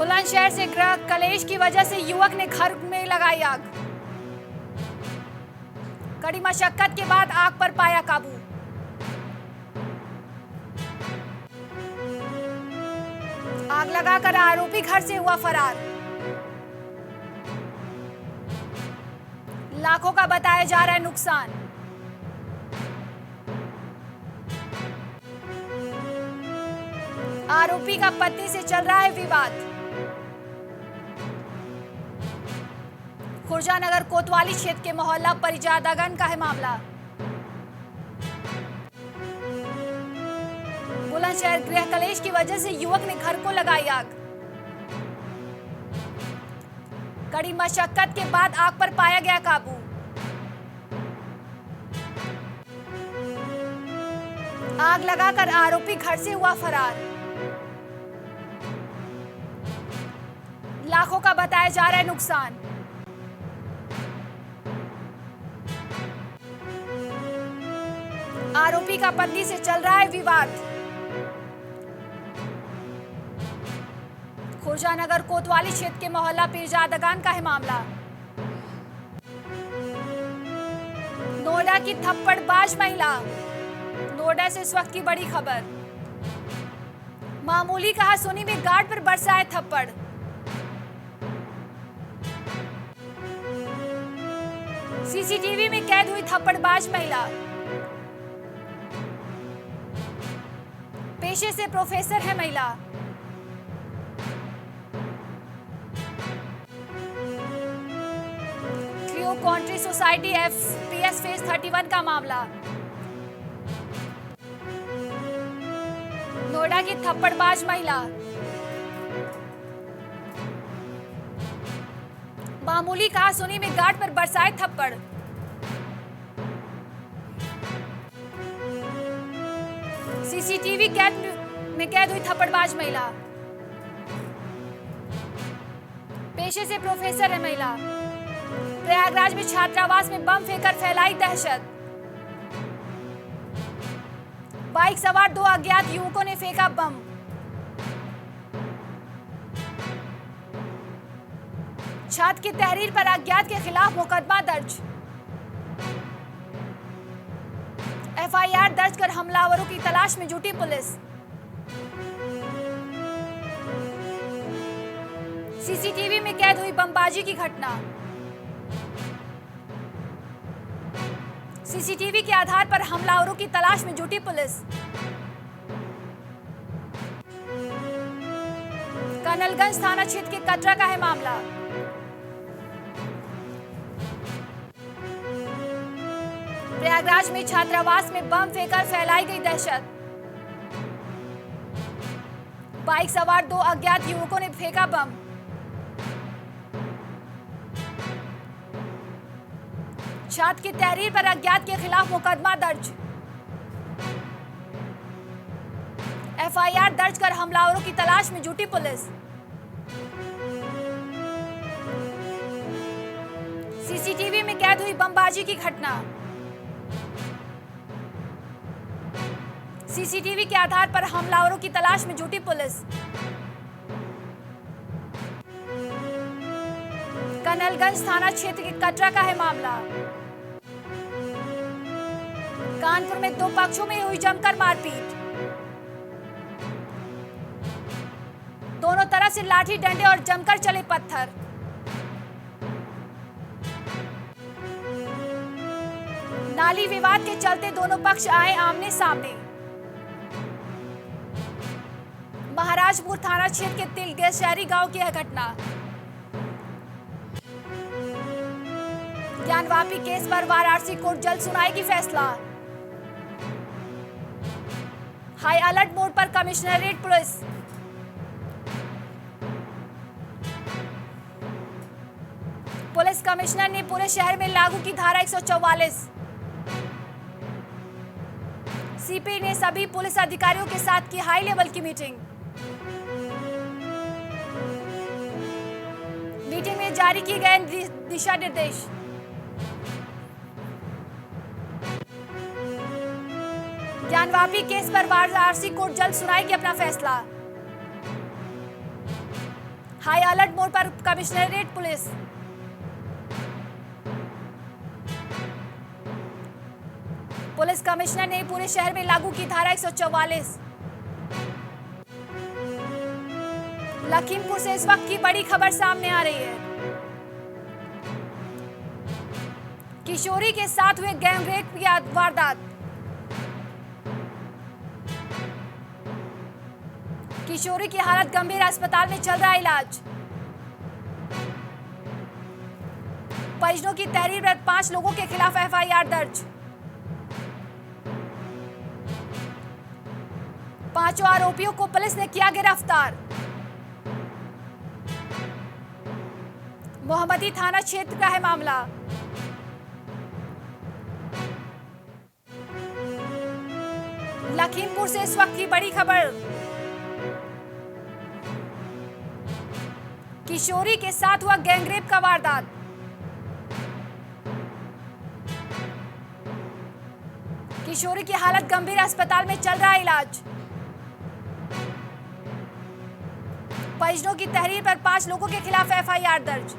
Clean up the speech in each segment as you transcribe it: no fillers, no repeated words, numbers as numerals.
बुलंदशहर से गृह कलेश की वजह से युवक ने घर में लगाई आग। कड़ी मशक्कत के बाद आग पर पाया काबू। आग लगाकर आरोपी घर से हुआ फरार। लाखों का बताया जा रहा है नुकसान। आरोपी का पत्नी से चल रहा है विवाद। खुर्जानगर कोतवाली क्षेत्र के मोहल्ला परिजादागंज का है मामला। बुलंदशहर गृह कलेश की वजह से युवक ने घर को लगाई आग। कड़ी मशक्कत के बाद आग पर पाया गया काबू। आग लगाकर आरोपी घर से हुआ फरार। लाखों का बताया जा रहा है नुकसान। आरोपी का पत्नी से चल रहा है विवाद। खुर्जानगर कोतवाली क्षेत्र के मोहल्ला पीरजादागंज का है मामला। नोएडा की थप्पड़बाज महिला। नोएडा से इस वक्त की बड़ी खबर। मामूली कहासुनी में गार्ड पर बरसाए थप्पड़। सीसीटीवी में कैद हुई थप्पड़बाज महिला। पेशे से प्रोफेसर है महिला। क्लियो कंट्री सोसाइटी FPS फेज 31 का मामला। नोएडा की थप्पड़बाज महिला। मामूली कहासुनी में गार्ड पर बरसाए थप्पड़। सीसीटीवी में कैद हुई थप्पड़बाज महिला। पेशे से प्रोफेसर है महिला। प्रयागराज में छात्रावास में बम फेंकर फैलाई दहशत। बाइक सवार 2 अज्ञात युवकों ने फेंका बम। छात्र की तहरीर पर अज्ञात के खिलाफ मुकदमा दर्ज। FIR दर्ज कर हमलावरों की तलाश में जुटी पुलिस। सीसीटीवी में कैद हुई बमबाजी की घटना। सीसीटीवी के आधार पर हमलावरों की तलाश में जुटी पुलिस। कर्नलगंज थाना क्षेत्र के कटरा का है मामला। प्रयागराज में छात्रावास में बम फेंकर फैलाई गई दहशत। बाइक सवार 2 अज्ञात युवकों ने फेंका बम। छात्र की तहरीर पर अज्ञात के खिलाफ मुकदमा दर्ज। FIR दर्ज कर हमलावरों की तलाश में जुटी पुलिस। सीसीटीवी में कैद हुई बमबाजी की घटना। सीसीटीवी के आधार पर हमलावरों की तलाश में जुटी पुलिस। कर्नलगंज थाना क्षेत्र के कटरा का है मामला। कानपुर में 2 पक्षों में हुई जमकर मारपीट। दोनों तरफ से लाठी डंडे और जमकर चले पत्थर। नाली विवाद के चलते दोनों पक्ष आए आमने सामने। महाराजपुर थाना क्षेत्र के तिलगेशहरी गांव की यह घटना। ज्ञानवापी केस पर वाराणसी कोर्ट जल्द सुनाई की फैसला। हाई अलर्ट मोड पर कमिश्नरेट पुलिस। पुलिस कमिश्नर ने पूरे शहर में लागू की धारा 144। CP ने सभी पुलिस अधिकारियों के साथ की हाई लेवल की मीटिंग। मीटिंग में जारी किए गए दिशा निर्देश। ज्ञानवापी केस पर वाराणसी कोर्ट जल्द सुनाएगी अपना फैसला। हाई अलर्ट मोड पर कमिश्नरेट पुलिस। पुलिस कमिश्नर ने पूरे शहर में लागू की धारा 144। लखीमपुर से इस वक्त की बड़ी खबर सामने आ रही है। किशोरी के साथ हुए गैंगरेप की वारदात। किशोरी की हालत गंभीर, अस्पताल में चल रहा इलाज। परिजनों की तहरीर पर 5 लोगों के खिलाफ एफआईआर दर्ज। 5 आरोपियों को पुलिस ने किया गिरफ्तार। मोहम्मदी थाना क्षेत्र का है मामला। लखीमपुर से इस वक्त की बड़ी खबर। किशोरी के साथ हुआ गैंगरेप का वारदात। किशोरी की हालत गंभीर, अस्पताल में चल रहा इलाज। परिजनों की तहरीर पर 5 लोगों के खिलाफ एफआईआर दर्ज।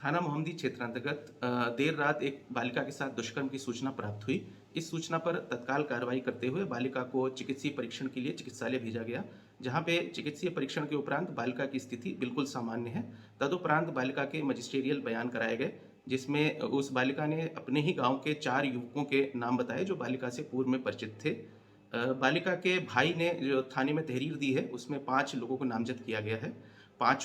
थाना मोहम्मदी क्षेत्र अंतर्गत देर रात एक बालिका के साथ दुष्कर्म की सूचना प्राप्त हुई। इस सूचना पर तत्काल कार्रवाई करते हुए बालिका को चिकित्सीय परीक्षण के लिए चिकित्सालय भेजा गया, जहां पे चिकित्सीय परीक्षण के उपरांत बालिका की स्थिति बिल्कुल सामान्य है। तदुपरांत बालिका के मजिस्ट्रियल बयान कराए गए, जिसमें उस बालिका ने अपने ही गाँव के 4 युवकों के नाम बताए जो बालिका से पूर्व में परिचित थे। बालिका के भाई ने जो थाने में तहरीर दी है उसमें 5 लोगों को नामजद किया गया है। 5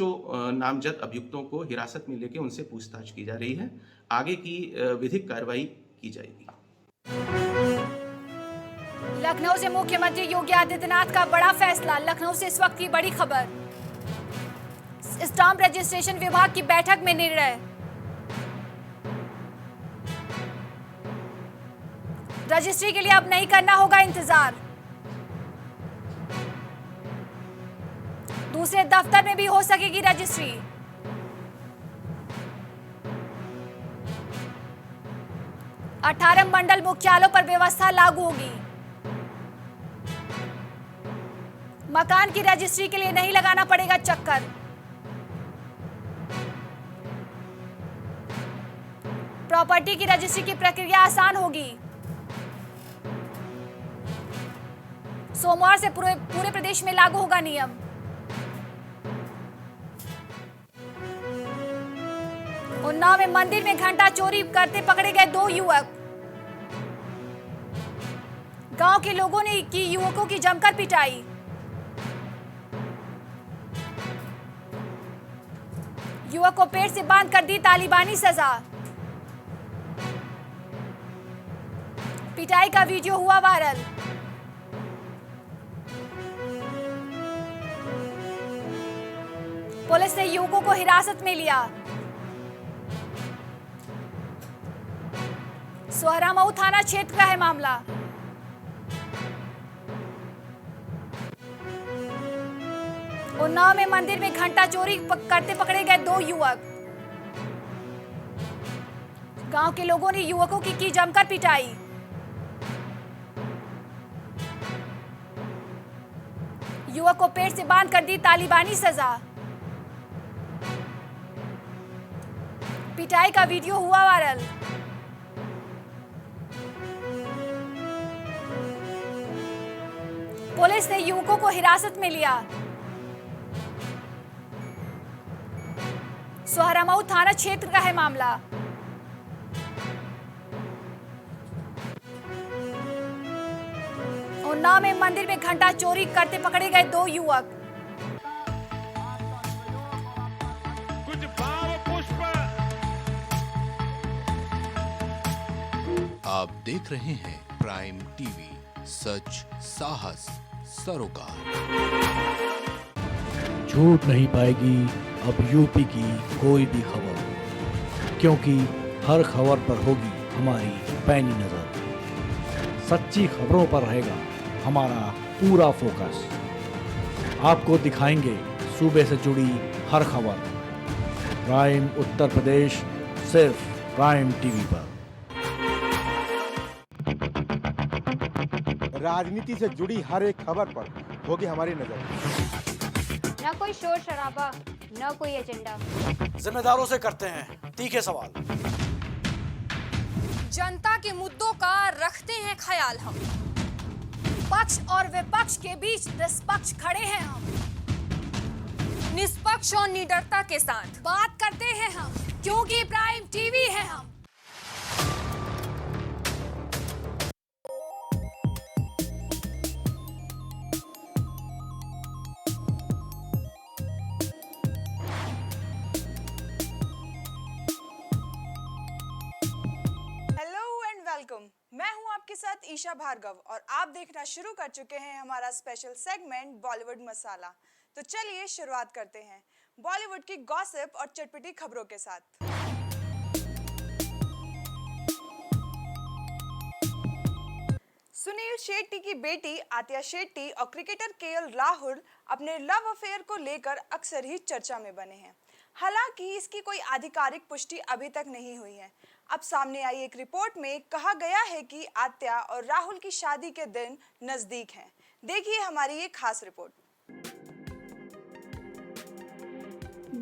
नामजद अभियुक्तों को हिरासत में लेकर उनसे पूछताछ की जा रही है। आगे की विधिक कार्रवाई की जाएगी। लखनऊ से मुख्यमंत्री योगी आदित्यनाथ का बड़ा फैसला। लखनऊ से इस वक्त की बड़ी खबर। स्टाम्प रजिस्ट्रेशन विभाग की बैठक में निर्णय। रजिस्ट्री के लिए अब नहीं करना होगा इंतजार। दूसरे दफ्तर में भी हो सकेगी रजिस्ट्री। अठारह मंडल मुख्यालयों पर व्यवस्था लागू होगी। मकान की रजिस्ट्री के लिए नहीं लगाना पड़ेगा चक्कर। प्रॉपर्टी की रजिस्ट्री की प्रक्रिया आसान होगी। सोमवार से पूरे प्रदेश में लागू होगा नियम। उन्नाव में मंदिर में घंटा चोरी करते पकड़े गए 2 युवक। गांव के लोगों ने की युवकों की जमकर पिटाई। युवक को पेट से बांध कर दी तालिबानी सजा। पिटाई का वीडियो हुआ वायरल। पुलिस ने युवकों को हिरासत में लिया। सोहरामऊ थाना क्षेत्र का है मामला। उन्नाव में मंदिर में घंटा चोरी करते पकड़े गए 2 युवक। गांव के लोगों ने युवकों की जमकर पिटाई। युवक को पेट से बांध कर दी तालिबानी सजा। पिटाई का वीडियो हुआ वायरल। पुलिस ने युवकों को हिरासत में लिया। सोहरामऊ थाना क्षेत्र का है मामला। उन्नाव में मंदिर में घंटा चोरी करते पकड़े गए 2 युवक। आप देख रहे हैं प्राइम टीवी, सच साहस सरोकार। झूठ नहीं पाएगी अब यूपी की कोई भी खबर, क्योंकि हर खबर पर होगी हमारी पैनी नजर। सच्ची खबरों पर रहेगा हमारा पूरा फोकस। आपको दिखाएंगे सूबे से जुड़ी हर खबर। प्राइम उत्तर प्रदेश, सिर्फ प्राइम टीवी पर। राजनीति से जुड़ी हर एक खबर पर होगी हमारी नजर। न कोई शोर शराबा, न कोई एजेंडा। जिम्मेदारों से करते हैं तीखे सवाल। जनता के मुद्दों का रखते हैं ख्याल हम। पक्ष और विपक्ष के बीच निष्पक्ष खड़े हैं हम। निष्पक्ष और निडरता के साथ बात करते हैं हम, क्योंकि प्राइम टीवी है हम। वेलकम, मैं हूं आपके साथ ईशा भार्गव और आप देखना शुरू कर चुके हैं हमारा स्पेशल सेगमेंट बॉलीवुड मसाला। तो चलिए शुरुआत करते हैं बॉलीवुड की गॉसिप और चटपटी खबरों के साथ। सुनील शेट्टी की बेटी आतिया शेट्टी और क्रिकेटर केएल राहुल अपने लव अफेयर को लेकर अक्सर ही चर्चा में बने हैं। हालांकि इसकी कोई आधिकारिक पुष्टि अभी तक नहीं हुई है। अब सामने आई एक रिपोर्ट में कहा गया है कि आत्या और राहुल की शादी के दिन नजदीक हैं। देखिए हमारी ये खास रिपोर्ट।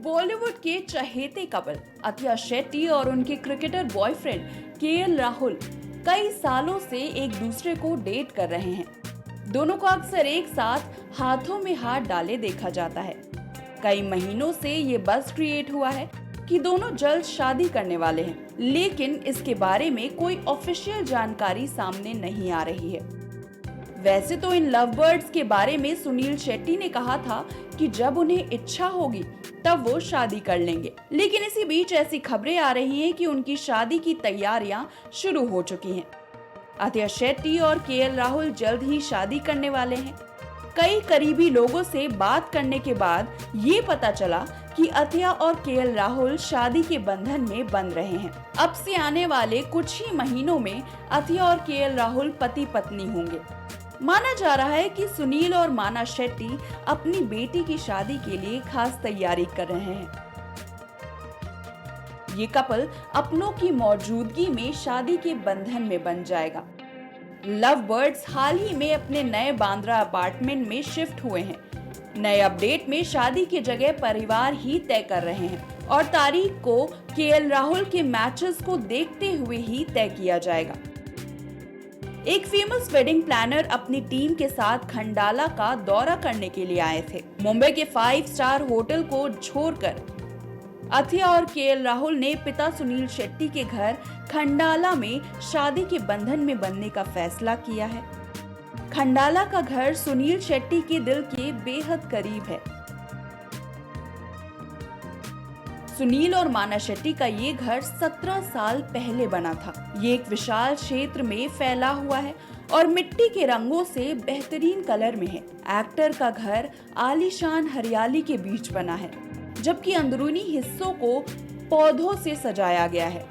बॉलीवुड के चहेते कपल आतिया शेट्टी और उनके क्रिकेटर बॉयफ्रेंड केएल राहुल कई सालों से एक दूसरे को डेट कर रहे हैं। दोनों को अक्सर एक साथ हाथों में हाथ डाले देखा जाता है। कई महीनों से ये बज़ क्रिएट हुआ है कि दोनों जल्द शादी करने वाले हैं, लेकिन इसके बारे में कोई ऑफिशियल जानकारी सामने नहीं आ रही है। वैसे तो इन लव बर्ड्स के बारे में सुनील शेट्टी ने कहा था कि जब उन्हें इच्छा होगी तब वो शादी कर लेंगे, लेकिन इसी बीच ऐसी खबरें आ रही हैं कि उनकी शादी की तैयारियां शुरू हो चुकी हैं। आतिया शेट्टी और केएल राहुल जल्द ही शादी करने वाले हैं। कई करीबी लोगों से बात करने के बाद ये पता चला कि आतिया और केएल राहुल शादी के बंधन में बंध रहे हैं। अब से आने वाले कुछ ही महीनों में आतिया और केएल राहुल पति पत्नी होंगे। माना जा रहा है कि सुनील और माना शेट्टी अपनी बेटी की शादी के लिए खास तैयारी कर रहे हैं। ये कपल अपनों की मौजूदगी में शादी के बंधन में बन जाएगा। लव बर्ड्स हाल ही में अपने नए बांद्रा अपार्टमेंट में शिफ्ट हुए हैं। नए अपडेट में शादी की जगह परिवार ही तय कर रहे हैं और तारीख को केएल राहुल के मैचेस को देखते हुए ही तय किया जाएगा। एक फेमस वेडिंग प्लानर अपनी टीम के साथ खंडाला का दौरा करने के लिए आए थे। मुंबई के 5 स्टार होटल को छोड़कर आतिया और केएल राहुल ने पिता सुनील शेट्टी के घर खंडाला में शादी के बंधन में बनने का फैसला किया है। खंडाला का घर सुनील शेट्टी के दिल के बेहद करीब है। सुनील और माना शेट्टी का ये घर 17 साल पहले बना था। ये एक विशाल क्षेत्र में फैला हुआ है और मिट्टी के रंगों से बेहतरीन कलर में है। एक्टर का घर आलीशान हरियाली के बीच बना है, जबकि अंदरूनी हिस्सों को पौधों से सजाया गया है।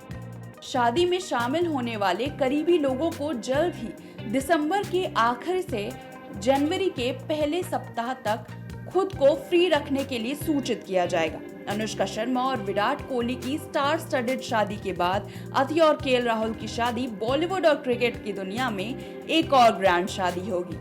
शादी में शामिल होने वाले करीबी लोगों को जल्द ही दिसंबर के आखिर से जनवरी के पहले सप्ताह तक खुद को फ्री रखने के लिए सूचित किया जाएगा। अनुष्का शर्मा और विराट कोहली की स्टार स्टडेड शादी के बाद आतिया और केएल राहुल की शादी बॉलीवुड और क्रिकेट की दुनिया में एक और ग्रैंड शादी होगी।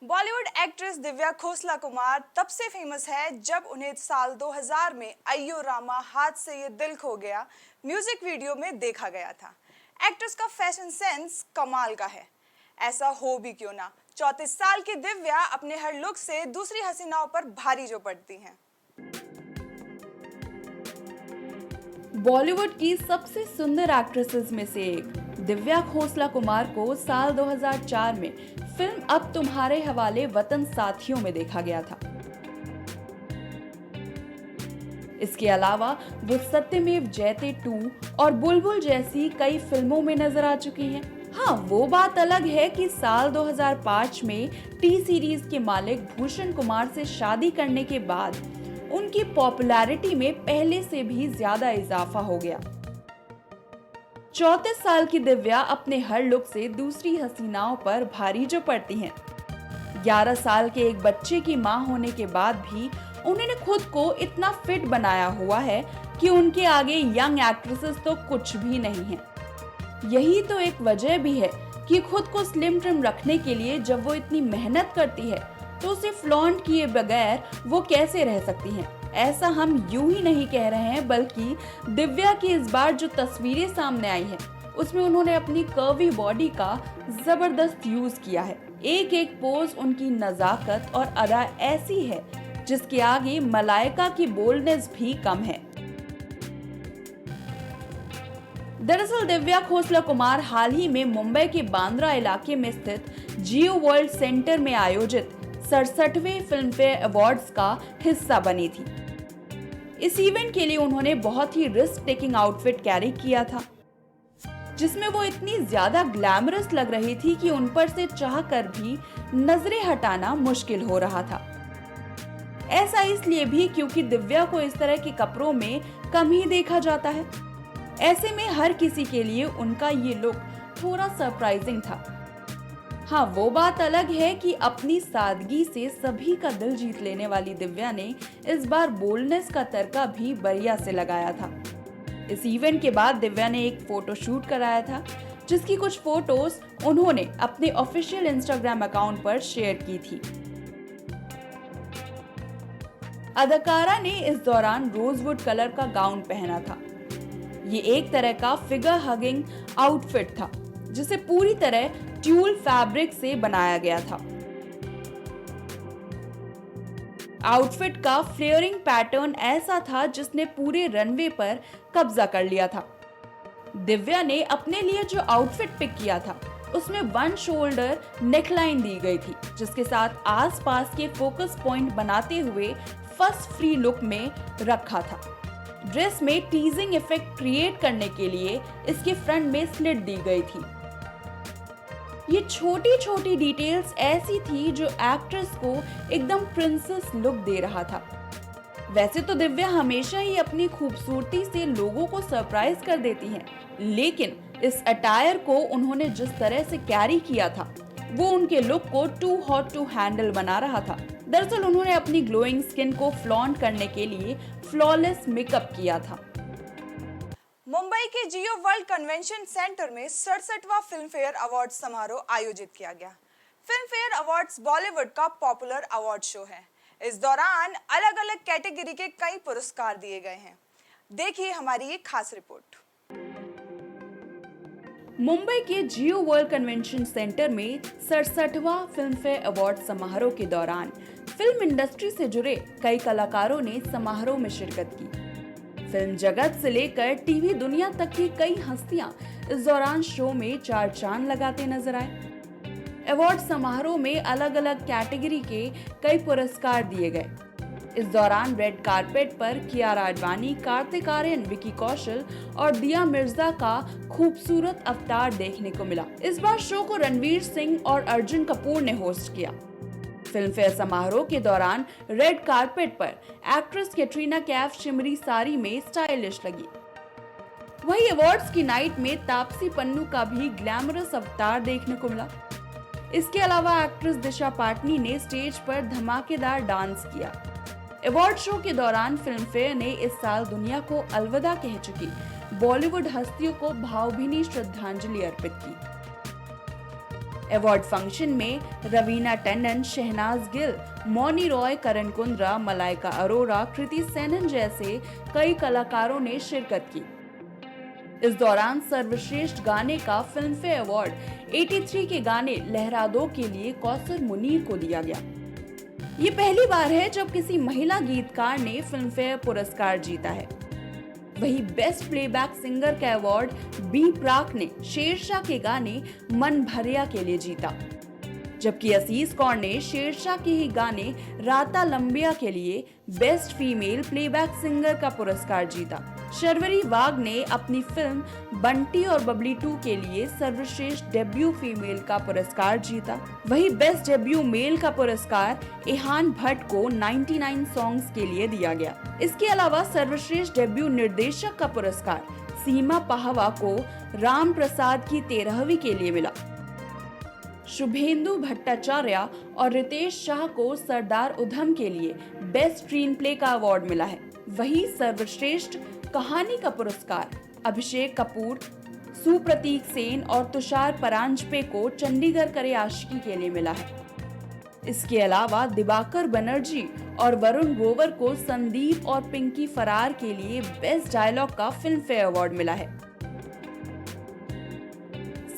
बॉलीवुड एक्ट्रेस दिव्या खोसला कुमार तब से फेमस है जब उन्हें साल 2000 में अय्यो रामा हाथ से ये दिल खो गया म्यूजिक वीडियो में देखा गया था। एक्ट्रेस का फैशन सेंस कमाल का है। ऐसा हो भी क्यों ना, 34 साल की दिव्या अपने हर लुक से दूसरी हसीनाओं पर भारी जो पड़ती हैं। बॉलीवुड की सबसे सुंदर एक्ट्रेसेस में से एक दिव्या खोसला कुमार को साल 2004 में फिल्म अब तुम्हारे हवाले वतन साथियों में देखा गया था। इसके अलावा वो सत्यमेव जयते 2 और बुलबुल जैसी कई फिल्मों में नजर आ चुकी हैं। हाँ, वो बात अलग है कि साल 2005 में टी सीरीज के मालिक भूषण कुमार से शादी करने के बाद उनकी पॉपुलैरिटी में पहले से भी ज्यादा इजाफा हो गया। 34 साल की दिव्या अपने हर लुक से दूसरी हसीनाओं पर भारी जो पड़ती हैं। 11 साल के एक बच्चे की मां होने के बाद भी उन्होंने खुद को इतना फिट बनाया हुआ है कि उनके आगे यंग एक्ट्रेसेस तो कुछ भी नहीं है। यही तो एक वजह भी है कि खुद को स्लिम ट्रिम रखने के लिए जब वो इतनी मेहनत करती है तो उसे फ्लॉन्ट किए बगैर वो कैसे रह सकती हैं? ऐसा हम यूं ही नहीं कह रहे हैं, बल्कि दिव्या की इस बार जो तस्वीरें सामने आई हैं, उसमें उन्होंने अपनी कर्वी बॉडी का जबरदस्त यूज किया है। एक एक पोज उनकी नजाकत और अदा ऐसी है जिसके आगे मलाइका की बोल्डनेस भी कम है। दरअसल दिव्या खोसला कुमार हाल ही में मुंबई के बांद्रा इलाके में स्थित जियो वर्ल्ड सेंटर में आयोजित 67वें फिल्म फेयर अवार्ड्स का हिस्सा बनी थी। इस इवेंट के लिए उन्होंने बहुत ही रिस्क टेकिंग आउटफिट कैरी किया था, जिसमें वो इतनी ज्यादा ग्लैमरस लग रही थी कि उन पर से चाहकर भी नजरें हटाना मुश्किल हो रहा था। ऐसा इसलिए भी क्योंकि दिव्या को इस तरह के कपड़ों में कम ही देखा जाता है। ऐसे में हर किसी के लिए उनका ये लुक थोड़ा सरप्राइजिंग था। हाँ, वो बात अलग है कि अपनी सादगी से सभी का दिल जीत लेने वाली दिव्या ने इस बार बोल्डनेस का तड़का भी बढ़िया से लगाया था। इस इवेंट के बाद दिव्या ने एक फोटो शूट कराया था, जिसकी कुछ फोटोज उन्होंने अपने ऑफिशियल इंस्टाग्राम अकाउंट पर शेयर की थी। अदाकारा ने इस दौरान रोजवुड कलर का गाउन पहना था। ये एक तरह का फिगर हगिंग आउटफिट था, जिसे पूरी तरह ट्यूल फैब्रिक से बनाया गया था। आउटफिट का फ्लेयरिंग पैटर्न ऐसा था जिसने पूरे रनवे पर कब्जा कर लिया था। दिव्या ने अपने लिए जो आउटफिट पिक किया था, उसमें वन शोल्डर नेकलाइन दी गई थी, जिसके साथ आसपास के फोकस पॉइंट बनाते हुए फर्स्ट फ्री लुक में रखा था। ड्रेस में टीजिंग इफेक्ट क्रिएट करने के लिए इसके फ्रंट में स्लिट दी गई थी। ये छोटी छोटी डिटेल्स ऐसी थी जो एक्ट्रेस को एकदम प्रिंसेस लुक दे रहा था। वैसे तो दिव्या हमेशा ही अपनी खूबसूरती से लोगों को सरप्राइज कर देती हैं, लेकिन इस अटायर को उन्होंने जिस तरह से कैरी किया था, वो उनके लुक को टू हॉट टू हैंडल बना रहा था। दरअसल उन्होंने अपनी ग्लोइंग स्किन को फ्लॉन्ट करने के लिए फ्लॉलेस मेकअप किया था। मुंबई के जियो वर्ल्ड कन्वेंशन सेंटर में 67वां फिल्म फेयर अवार्ड समारोह आयोजित किया गया। फिल्म फेयर अवार्ड्स बॉलीवुड का पॉपुलर अवार्ड शो है। इस दौरान अलग अलग कैटेगरी के कई पुरस्कार दिए गए हैं। देखिए हमारी एक खास रिपोर्ट। मुंबई के जियो वर्ल्ड कन्वेंशन सेंटर में 67वां फिल्म फेयर अवार्ड समारोह के दौरान फिल्म इंडस्ट्री से जुड़े कई कलाकारों ने समारोह में शिरकत की। फिल्म जगत से लेकर टीवी दुनिया तक की कई हस्तियां इस दौरान शो में चार चांद लगाते नजर आए। अवार्ड समारोह में अलग अलग कैटेगरी के कई पुरस्कार दिए गए। इस दौरान रेड कारपेट पर कियारा आडवाणी, कार्तिक आर्यन, विकी कौशल और दिया मिर्जा का खूबसूरत अवतार देखने को मिला। इस बार शो को रणवीर सिंह और अर्जुन कपूर ने होस्ट किया। फिल्म फेयर समारोह के दौरान रेड कारपेट पर एक्ट्रेस कैटरीना कैफ शिमरी साड़ी में स्टाइलिश लगी। वहीं अवार्ड्स की नाइट में तापसी पन्नू का भी ग्लैमरस अवतार देखने को मिला। इसके अलावा एक्ट्रेस दिशा पाटनी ने स्टेज पर धमाकेदार डांस किया। अवार्ड शो के दौरान फिल्म फेयर ने इस साल दुनिया को अलविदा कह चुकी बॉलीवुड हस्तियों को भावभीनी श्रद्धांजलि अर्पित की। अवार्ड फंक्शन में रवीना टंडन, शहनाज गिल, मौनी रॉय, करण कुंद्रा, मलाइका अरोरा, कृति सेनन जैसे कई कलाकारों ने शिरकत की। इस दौरान सर्वश्रेष्ठ गाने का फिल्म फेयर अवार्ड 83 के गाने लहरा दो के लिए कौसर मुनीर को दिया गया। ये पहली बार है जब किसी महिला गीतकार ने फिल्म फेयर पुरस्कार जीता है। वहीं बेस्ट प्लेबैक सिंगर का अवार्ड बी प्राक ने शेरशाह के गाने मन भरिया के लिए जीता, जबकि असीस कौर ने शेरशाह के ही गाने राता लंबिया के लिए बेस्ट फीमेल प्लेबैक सिंगर का पुरस्कार जीता। शर्वरी वाघ ने अपनी फिल्म बंटी और बबली 2 के लिए सर्वश्रेष्ठ डेब्यू फीमेल का पुरस्कार जीता। वहीं बेस्ट डेब्यू मेल का पुरस्कार इहान भट्ट को 99 सॉन्ग्स के लिए दिया गया। इसके अलावा सर्वश्रेष्ठ डेब्यू निर्देशक का पुरस्कार सीमा पाहवा को राम प्रसाद की 13वीं के लिए मिला। शुभेंदु भट्टाचार्य और रितेश शाह को सरदार उधम के लिए बेस्ट स्क्रीन प्ले का अवार्ड मिला है। वहीं सर्वश्रेष्ठ कहानी का पुरस्कार अभिषेक कपूर, सुप्रतीक सेन और तुषार परांजपे को चंडीगढ़ करे आशिकी के लिए मिला है। इसके अलावा दिवाकर बनर्जी और वरुण ग्रोवर को संदीप और पिंकी फरार के लिए बेस्ट डायलॉग का फिल्म फेयर अवार्ड मिला है।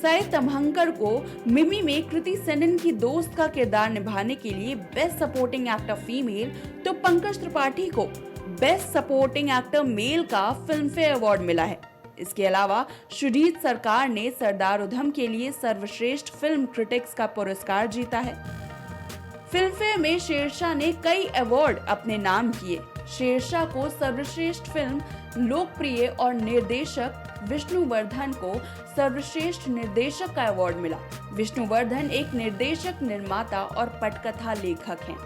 सई तमहंकर को मिमी में कृति सेनन की दोस्त का किरदार निभाने के लिए बेस्ट सपोर्टिंग एक्टर फीमेल, तो पंकज त्रिपाठी को बेस्ट सपोर्टिंग एक्टर मेल का फिल्म फेयर अवार्ड मिला है। इसके अलावा सुजीत सरकार ने सरदार उधम के लिए सर्वश्रेष्ठ फिल्म क्रिटिक्स का पुरस्कार जीता है। फिल्म फेयर में शेरशाह ने कई अवार्ड अपने नाम किए। शेरशाह को सर्वश्रेष्ठ फिल्म, लोकप्रिय और निर्देशक विष्णुवर्धन को सर्वश्रेष्ठ निर्देशक का अवार्ड मिला। विष्णुवर्धन एक निर्देशक, निर्माता और पटकथा लेखक हैं।